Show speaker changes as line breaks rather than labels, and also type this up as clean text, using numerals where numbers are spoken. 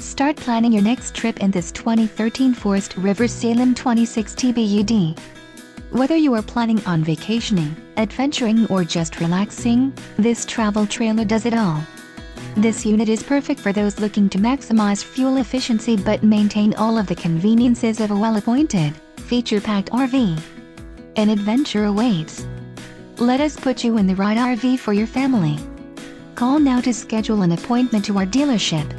Start planning your next trip in this 2013 Forest River Salem 26 TBUD. Whether you are planning on vacationing, adventuring or just relaxing, this travel trailer does it all. This unit is perfect for those looking to maximize fuel efficiency but maintain all of the conveniences of a well-appointed, feature-packed RV. An adventure awaits. Let us put you in the right RV for your family. Call now to schedule an appointment to our dealership.